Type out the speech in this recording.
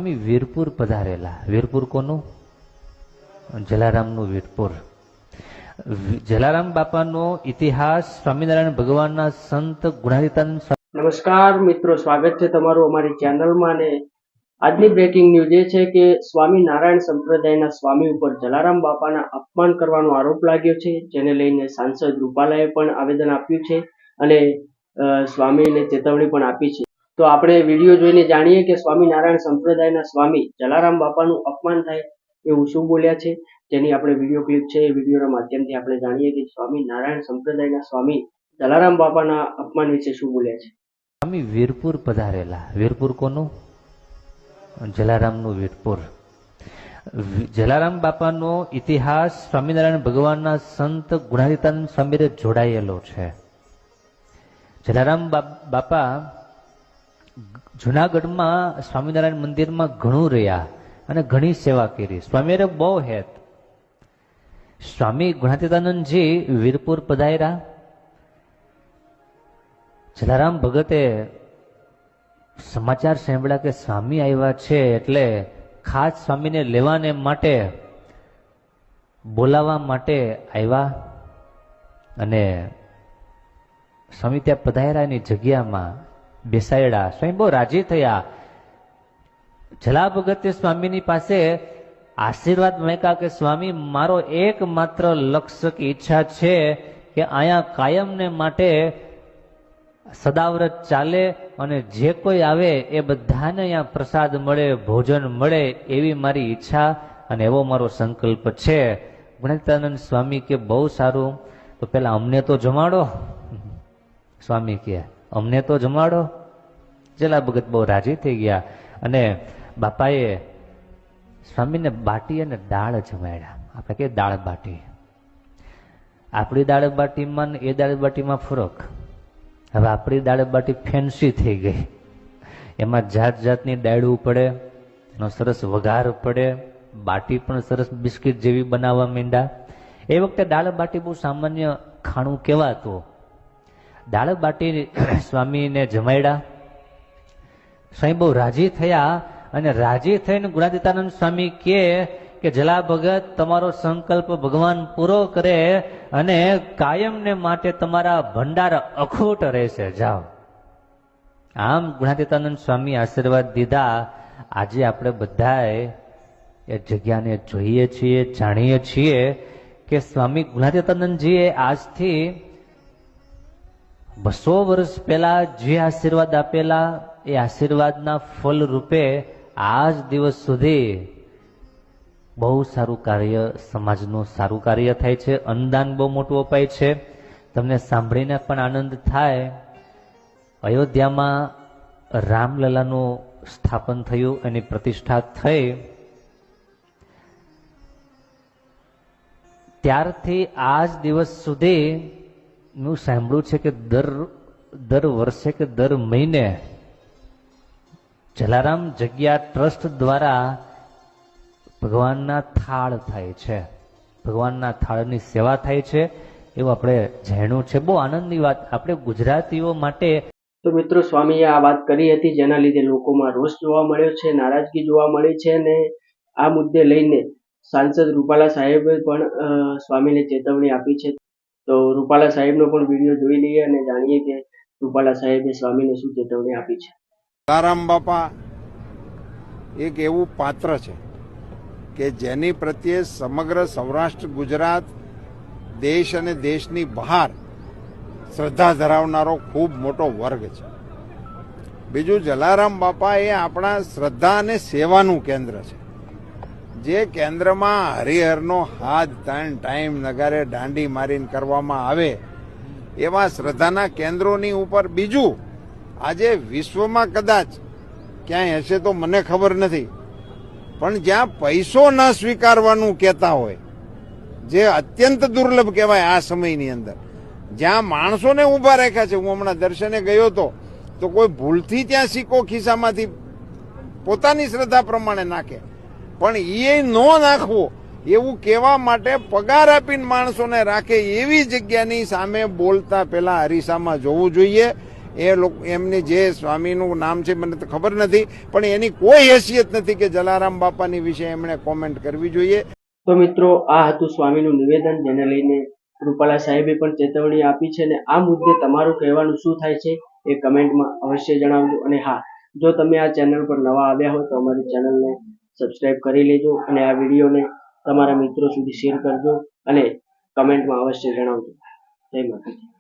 સ્વામી વીરપુર પધારેલા. વીરપુર કોનું? જલારામનું વીરપુર. જલારામ બાપાનો ઇતિહાસ સ્વામિનારાયણ ભગવાનના સંત ગુણાતીતાનંદ. નમસ્કાર મિત્રો, સ્વાગત છે તમારું અમારી ચેનલમાં. અને આજની બ્રેકિંગ ન્યૂઝ એ છે કે સ્વામિનારાયણ સંપ્રદાયના સ્વામી ઉપર જલારામ બાપાના અપમાન કરવાનો આરોપ લાગ્યો છે, જેને લઈને સાંસદ રૂપાલાએ પણ આવેદન આપ્યું છે અને સ્વામીને ચેતવણી પણ આપી છે. તો આપણે વિડીયો જોઈને જાણીએ કે સ્વામિનારાયણ સંપ્રદાયના સ્વામી જલારામ બાપાનું અપમાન થાય એવું શું બોલ્યા છે, જેની આપણે વિડીયો ક્લિપ છે. એ વિડીયોના માધ્યમથી આપણે જાણીએ કે સ્વામિનારાયણ સંપ્રદાયના સ્વામી જલારામ બાપાના અપમાન વિશે શું બોલ્યા છે. સ્વામી વીરપુર પધારેલા. વીરપુર કોનું? જલારામનું વીરપુર. જલારામ બાપાનો ઇતિહાસ સ્વામિનારાયણ ભગવાનના સંત ગુણાતીતાનંદ સ્વામીને જોડાયેલો છે. જલારામ બાપા જુનાગઢમાં સ્વામિનારાયણ મંદિરમાં ઘણું રહ્યા અને ઘણી સેવા કરી. સ્વામીએ બહુ હેત. સ્વામી ગુણાતીતાનંદજી વીરપુર પધાર્યા. જલારામ ભગતે સમાચાર સાંભળ્યા કે સ્વામી આવ્યા છે, એટલે ખાસ સ્વામીને લેવાને માટે બોલાવવા માટે આવ્યા અને સ્વામી ત્યાં પધાર્યાની જગ્યામાં બેસાડ્યા. સ્વામી બહુ રાજી થયા. જલા ભગતે સ્વામીની પાસે આશીર્વાદ માંગ્યા કે સ્વામી, મારો એકમાત્ર લક્ષ્ય કે ઈચ્છા છે કે અહીંયા કાયમને માટે સદાવ્રત ચાલે અને જે કોઈ આવે એ બધાને અહીંયા પ્રસાદ મળે, ભોજન મળે, એવી મારી ઈચ્છા અને એવો મારો સંકલ્પ છે. ગુણાતીતાનંદ સ્વામી કે બહુ સારું, તો પેલા અમને તો જમાડો. સ્વામી કે અમને તો જમાડો. જલા ભગત બહુ રાજી થઈ ગયા અને બાપાએ સ્વામીને બાટી અને દાળ જમાડ્યા. આપણે કે દાળ બાટી. આપણી દાળ બાટીમાં ને એ દાળ બાટીમાં ફરક. હવે આપણી દાળ બાટી ફેન્સી થઈ ગઈ. એમાં જાત જાતની ડાળું પડે, એનો સરસ વઘાર પડે, બાટી પણ સરસ બિસ્કિટ જેવી બનાવવા માંડ્યા. એ વખતે દાળ બાટી બહુ સામાન્ય ખાણું કહેવાતું. દાળ બાટી સ્વામીને જમાડ્યા. સ્વામી બહુ રાજી થયા અને રાજી થઈને ગુણાતીતાનંદ સ્વામી કે જલા ભગત, તમારો સંકલ્પ ભગવાન પૂરો કરે અને કાયમને માટે તમારા ભંડાર અખૂટ રહેશે, જાઓ. આમ ગુણાતીતાનંદ સ્વામી આશીર્વાદ દીધા. આજે આપણે બધાએ એ જગ્યાને જોઈએ છીએ, જાણીએ છીએ કે સ્વામી ગુણાતીતાનંદજીએ આજથી 200 વર્ષ પહેલા જે આશીર્વાદ આપેલા, એ આશીર્વાદના ફળ રૂપે આજ દિવસ સુધી બહુ સારું કાર્ય, સમાજનું સારું કાર્ય થાય છે. અન્નદાન બહુ મોટું અપાય છે. તમને સાંભળીને પણ આનંદ થાય. અયોધ્યામાં રામલલાનું સ્થાપન થયું, એની પ્રતિષ્ઠા થઈ. ત્યારથી આજ દિવસ સુધી હું સાંભળ્યું છે કે દર વર્ષે કે દર મહિને જલારામ જગ્યા ટ્રસ્ટ દ્વારા ભગવાનના થાળ થાય છે. ભગવાનના થાળની સેવા થાય છે, એવું આપણે જાણ્યું છે. બહુ આનંદની વાત આપણે ગુજરાતીઓ માટે. તો મિત્રો, સ્વામીએ આ વાત કરી હતી, જેના લીધે લોકોમાં રોષ જોવા મળ્યો છે, નારાજગી જોવા મળી છે અને આ મુદ્દે લઈને સાંસદ રૂપાલા સાહેબે પણ સ્વામીને ચેતવણી આપી છે. તો રૂપાલા સાહેબનો પણ વિડીયો જોઈ લઈએ અને જાણીએ કે રૂપાલા સાહેબે સ્વામીને શું ચેતવણી આપી છે. જલારામ બાપા એક એવું પાત્ર છે કે જેની પ્રત્યે સમગ્ર સૌરાષ્ટ્ર, ગુજરાત, દેશ અને દેશની બહાર શ્રદ્ધા ધરાવનારો ખૂબ મોટો વર્ગ છે. બીજું, જલારામ બાપા એ આપણા શ્રદ્ધા અને સેવાનું કેન્દ્ર છે. જે કેન્દ્રમાં હરિહરનો હાથ 3 ટાઈમ નગારે દાંડી મારીને કરવામાં આવે એવા શ્રદ્ધાના કેન્દ્રોની ઉપર. બીજું, આજે વિશ્વમાં કદાચ ક્યાંય હશે તો મને ખબર નથી, પણ જ્યાં પૈસો ન સ્વીકારવાનું કહેતા હોય, જે અત્યંત દુર્લભ કહેવાય આ સમયની અંદર, જ્યાં માણસોને ઊભા રાખ્યા છે. હું હમણાં દર્શને ગયો હતો તો કોઈ ભૂલથી ત્યાં સિક્કો ખિસ્સામાંથી પોતાની શ્રદ્ધા પ્રમાણે નાખે, પણ એ ન નાખવો એવું કહેવા માટે પગાર આપીને માણસોને રાખે એવી જગ્યાની સામે બોલતા પહેલા અરીસામાં જોવું જોઈએ એ લોકો એમની જે સ્વામીનું નામ છે મને તો ખબર નથી, પણ એની કોઈ હેસિયત નથી કે જલારામ બાપાની વિશે એમણે કોમેન્ટ કરવી જોઈએ. તો મિત્રો, આ હતું સ્વામીનું નિવેદન, જેને લઈને રૂપાલા સાહેબે પણ ચેતવણી આપી છે. અને આ મુદ્દે તમારું કહેવાનું શું થાય છે એ કમેન્ટમાં અવશ્ય જણાવજો. અને હા, જો તમે આ ચેનલ પર નવા આવ્યા હો તો અમારી ચેનલને સબસ્ક્રાઇબ કરી લેજો અને આ વિડીયોને તમારા મિત્રો સુધી શેર કરજો અને કમેન્ટમાં અવશ્ય જણાવજો. જય માતાજી.